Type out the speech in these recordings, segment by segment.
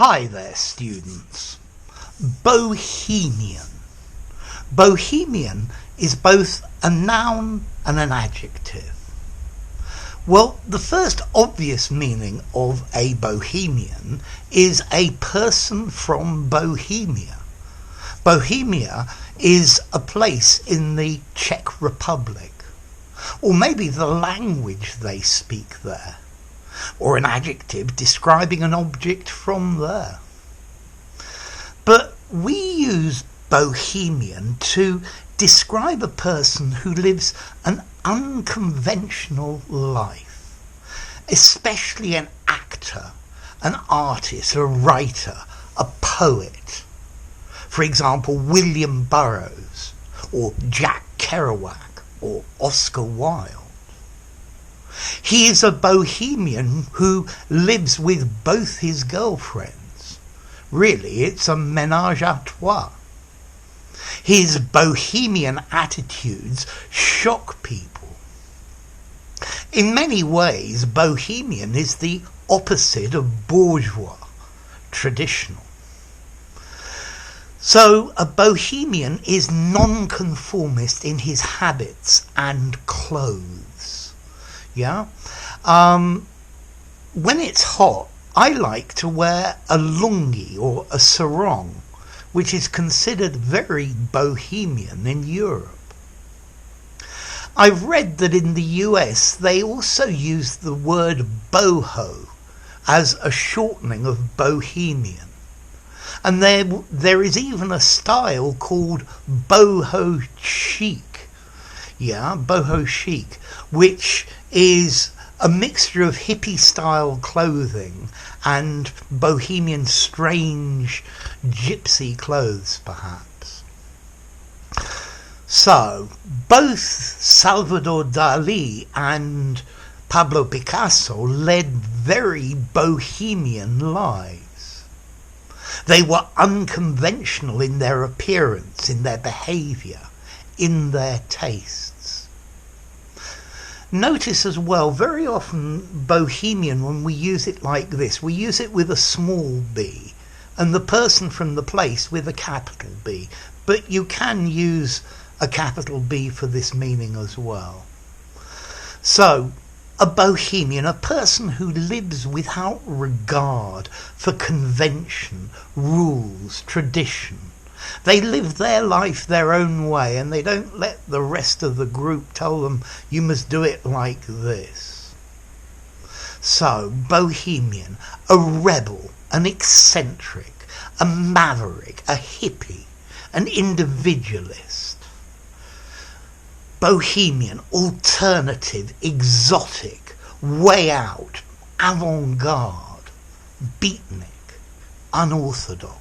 Hi there, students. Bohemian. Bohemian is both a noun and an adjective. Well, the first obvious meaning of a Bohemian is a person from Bohemia. Bohemia is a place in the Czech Republic, or maybe the language they speak there, or an adjective describing an object from there. But we use Bohemian to describe a person who lives an unconventional life, especially an actor, an artist, a writer, a poet. For example, William Burroughs, or Jack Kerouac, or Oscar Wilde. He is a Bohemian who lives with both his girlfriends. Really, it's a ménage à trois. His Bohemian attitudes shock people. In many ways, Bohemian is the opposite of bourgeois, traditional. So, a Bohemian is nonconformist in his habits and clothes. Yeah? When it's hot, I like to wear a lungi or a sarong, which is considered very Bohemian in Europe. I've read that in the US they also use the word boho as a shortening of Bohemian. And there is even a style called boho chic. Yeah, boho chic, which is a mixture of hippie style clothing and Bohemian strange gypsy clothes, perhaps. So, both Salvador Dali and Pablo Picasso led very Bohemian lives. They were unconventional in their appearance, in their behaviour, in their tastes. Notice as well, very often Bohemian, when we use it like this, we use it with a small b and the person from the place with a capital B. But you can use a capital B for this meaning as well. So, a Bohemian, a person who lives without regard for convention, rules, tradition. They live their life their own way and they don't let the rest of the group tell them you must do it like this. So, Bohemian, a rebel, an eccentric, a maverick, a hippie, an individualist. Bohemian, alternative, exotic, way out, avant-garde, beatnik, unorthodox.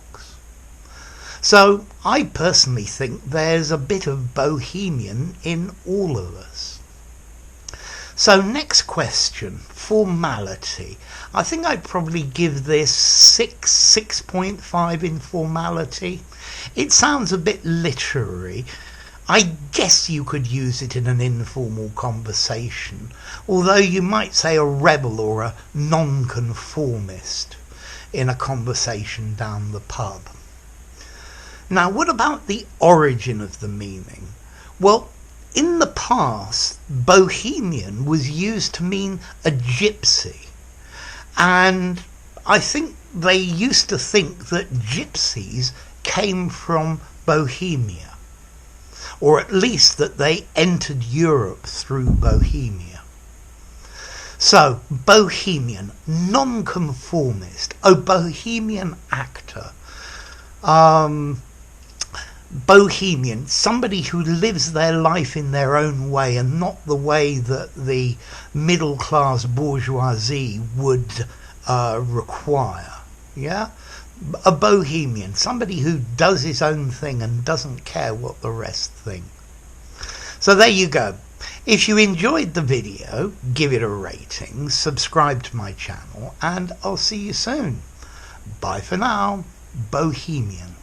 So I personally think there's a bit of Bohemian in all of us. So next question, formality. I think I'd probably give this 6.5 in formality. It sounds a bit literary. I guess you could use it in an informal conversation, although you might say a rebel or a nonconformist in a conversation down the pub. Now, what about the origin of the meaning? Well, in the past, Bohemian was used to mean a gypsy, and I think they used to think that gypsies came from Bohemia, or at least that they entered Europe through Bohemia. So, Bohemian, nonconformist, a Bohemian actor, Bohemian, somebody who lives their life in their own way and not the way that the middle-class bourgeoisie would require. Yeah? A Bohemian, somebody who does his own thing and doesn't care what the rest think. So there you go. If you enjoyed the video, give it a rating, subscribe to my channel, and I'll see you soon. Bye for now. Bohemian.